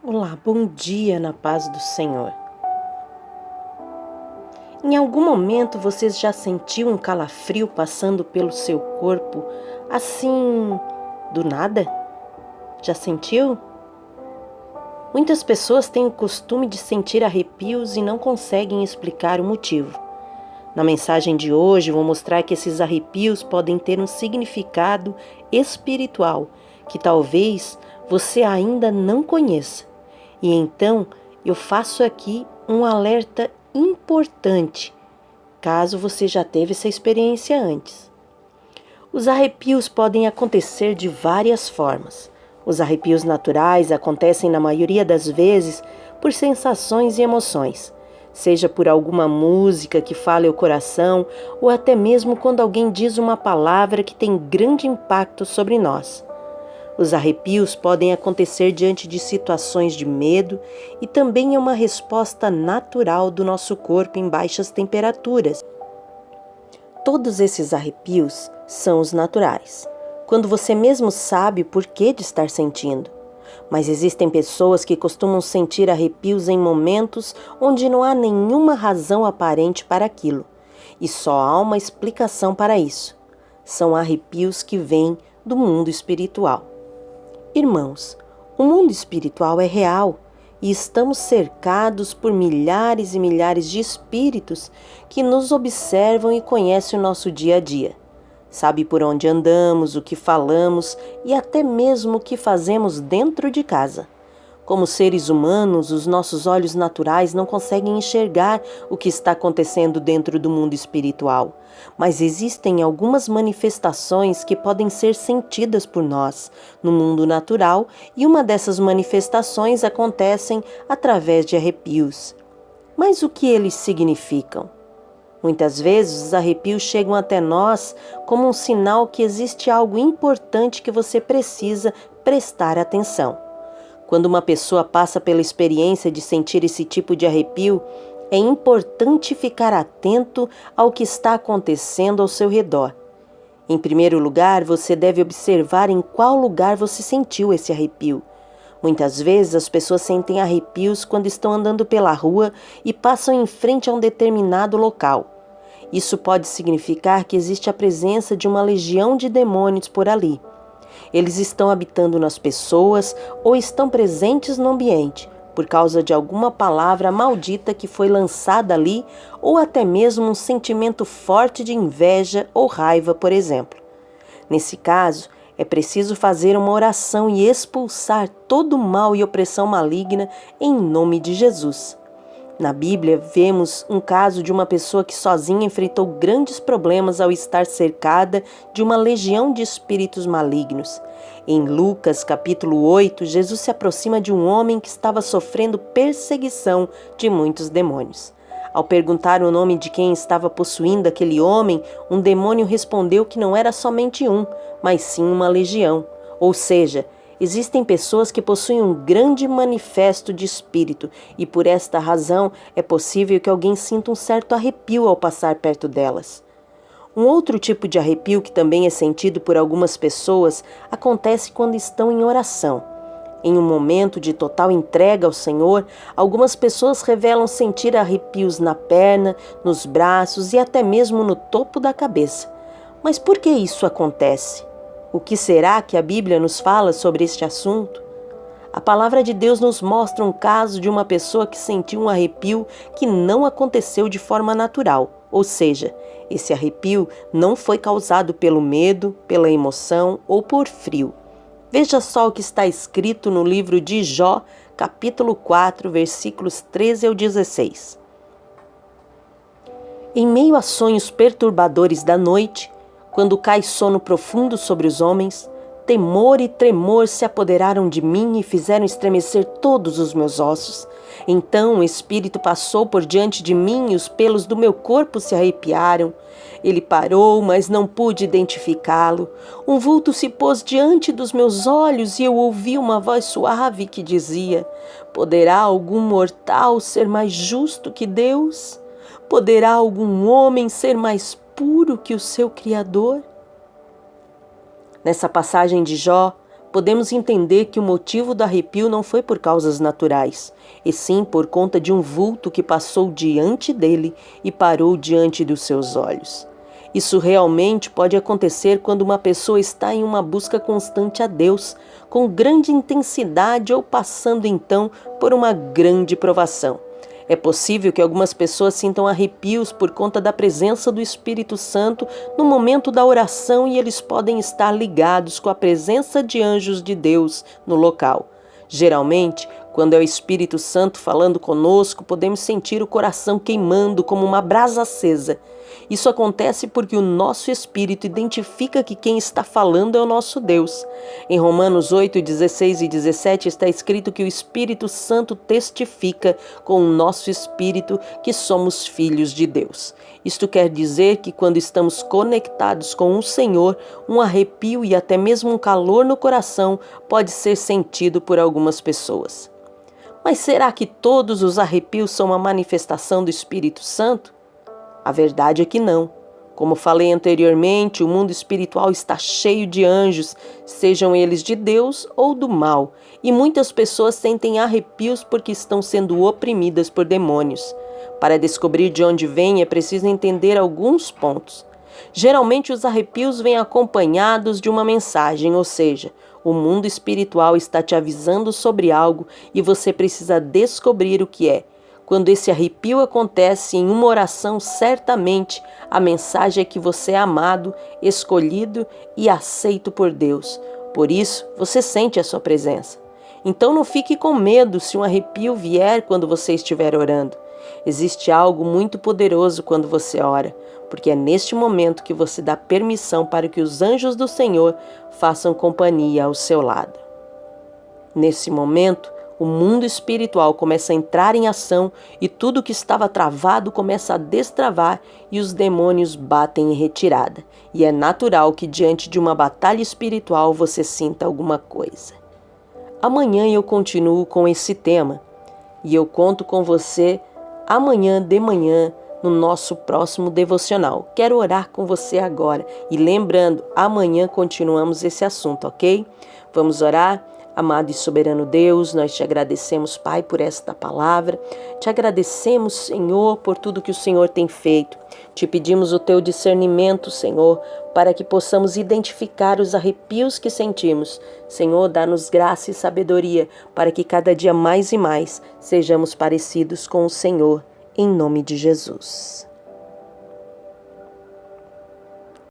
Olá, bom dia na paz do Senhor. Em algum momento você já sentiu um calafrio passando pelo seu corpo, assim, do nada? Já sentiu? Muitas pessoas têm o costume de sentir arrepios e não conseguem explicar o motivo. Na mensagem de hoje, vou mostrar que esses arrepios podem ter um significado espiritual que talvez você ainda não conheça. E então eu faço aqui um alerta importante, caso você já teve essa experiência antes. Os arrepios podem acontecer de várias formas. Os arrepios naturais acontecem na maioria das vezes por sensações e emoções, seja por alguma música que fale ao coração ou até mesmo quando alguém diz uma palavra que tem grande impacto sobre nós. Os arrepios podem acontecer diante de situações de medo e também é uma resposta natural do nosso corpo em baixas temperaturas. Todos esses arrepios são os naturais, quando você mesmo sabe o porquê de estar sentindo. Mas existem pessoas que costumam sentir arrepios em momentos onde não há nenhuma razão aparente para aquilo, e só há uma explicação para isso. São arrepios que vêm do mundo espiritual. Irmãos, o mundo espiritual é real e estamos cercados por milhares e milhares de espíritos que nos observam e conhecem o nosso dia a dia. Sabe por onde andamos, o que falamos e até mesmo o que fazemos dentro de casa. Como seres humanos, os nossos olhos naturais não conseguem enxergar o que está acontecendo dentro do mundo espiritual, mas existem algumas manifestações que podem ser sentidas por nós no mundo natural e uma dessas manifestações acontecem através de arrepios. Mas o que eles significam? Muitas vezes os arrepios chegam até nós como um sinal que existe algo importante que você precisa prestar atenção. Quando uma pessoa passa pela experiência de sentir esse tipo de arrepio, é importante ficar atento ao que está acontecendo ao seu redor. Em primeiro lugar, você deve observar em qual lugar você sentiu esse arrepio. Muitas vezes as pessoas sentem arrepios quando estão andando pela rua e passam em frente a um determinado local. Isso pode significar que existe a presença de uma legião de demônios por ali. Eles estão habitando nas pessoas ou estão presentes no ambiente por causa de alguma palavra maldita que foi lançada ali ou até mesmo um sentimento forte de inveja ou raiva, por exemplo. Nesse caso, é preciso fazer uma oração e expulsar todo o mal e opressão maligna em nome de Jesus. Na Bíblia, vemos um caso de uma pessoa que sozinha enfrentou grandes problemas ao estar cercada de uma legião de espíritos malignos. Em Lucas, capítulo 8, Jesus se aproxima de um homem que estava sofrendo perseguição de muitos demônios. Ao perguntar o nome de quem estava possuindo aquele homem, um demônio respondeu que não era somente um, mas sim uma legião, ou seja, existem pessoas que possuem um grande manifesto de espírito e por esta razão é possível que alguém sinta um certo arrepio ao passar perto delas. Um outro tipo de arrepio que também é sentido por algumas pessoas acontece quando estão em oração. Em um momento de total entrega ao Senhor, algumas pessoas revelam sentir arrepios na perna, nos braços e até mesmo no topo da cabeça. Mas por que isso acontece? O que será que a Bíblia nos fala sobre este assunto? A palavra de Deus nos mostra um caso de uma pessoa que sentiu um arrepio que não aconteceu de forma natural, ou seja, esse arrepio não foi causado pelo medo, pela emoção ou por frio. Veja só o que está escrito no livro de Jó, capítulo 4, versículos 13 ao 16. Em meio a sonhos perturbadores da noite, quando cai sono profundo sobre os homens, temor e tremor se apoderaram de mim e fizeram estremecer todos os meus ossos. Então o Espírito passou por diante de mim e os pelos do meu corpo se arrepiaram. Ele parou, mas não pude identificá-lo. Um vulto se pôs diante dos meus olhos e eu ouvi uma voz suave que dizia: Poderá algum mortal ser mais justo que Deus? Poderá algum homem ser mais puro que o seu Criador? Nessa passagem de Jó, podemos entender que o motivo do arrepio não foi por causas naturais, e sim por conta de um vulto que passou diante dele e parou diante dos seus olhos. Isso realmente pode acontecer quando uma pessoa está em uma busca constante a Deus, com grande intensidade ou passando então por uma grande provação. É possível que algumas pessoas sintam arrepios por conta da presença do Espírito Santo no momento da oração e eles podem estar ligados com a presença de anjos de Deus no local. Geralmente, quando é o Espírito Santo falando conosco, podemos sentir o coração queimando como uma brasa acesa. Isso acontece porque o nosso espírito identifica que quem está falando é o nosso Deus. Em Romanos 8, 16 e 17 está escrito que o Espírito Santo testifica com o nosso espírito que somos filhos de Deus. Isto quer dizer que quando estamos conectados com o Senhor, um arrepio e até mesmo um calor no coração pode ser sentido por algumas pessoas. Mas será que todos os arrepios são uma manifestação do Espírito Santo? A verdade é que não. Como falei anteriormente, o mundo espiritual está cheio de anjos, sejam eles de Deus ou do mal, e muitas pessoas sentem arrepios porque estão sendo oprimidas por demônios. Para descobrir de onde vem, é preciso entender alguns pontos. Geralmente os arrepios vêm acompanhados de uma mensagem, ou seja, o mundo espiritual está te avisando sobre algo e você precisa descobrir o que é. Quando esse arrepio acontece em uma oração, certamente a mensagem é que você é amado, escolhido e aceito por Deus. Por isso, você sente a sua presença. Então não fique com medo se um arrepio vier quando você estiver orando. Existe algo muito poderoso quando você ora, porque é neste momento que você dá permissão para que os anjos do Senhor façam companhia ao seu lado. Nesse momento, o mundo espiritual começa a entrar em ação e tudo que estava travado começa a destravar e os demônios batem em retirada. E é natural que diante de uma batalha espiritual você sinta alguma coisa. Amanhã eu continuo com esse tema e eu conto com você amanhã de manhã no nosso próximo devocional. Quero orar com você agora e lembrando, amanhã continuamos esse assunto, ok? Vamos orar? Amado e soberano Deus, nós te agradecemos, Pai, por esta palavra. Te agradecemos, Senhor, por tudo que o Senhor tem feito. Te pedimos o teu discernimento, Senhor, para que possamos identificar os arrepios que sentimos. Senhor, dá-nos graça e sabedoria para que cada dia mais e mais sejamos parecidos com o Senhor, em nome de Jesus.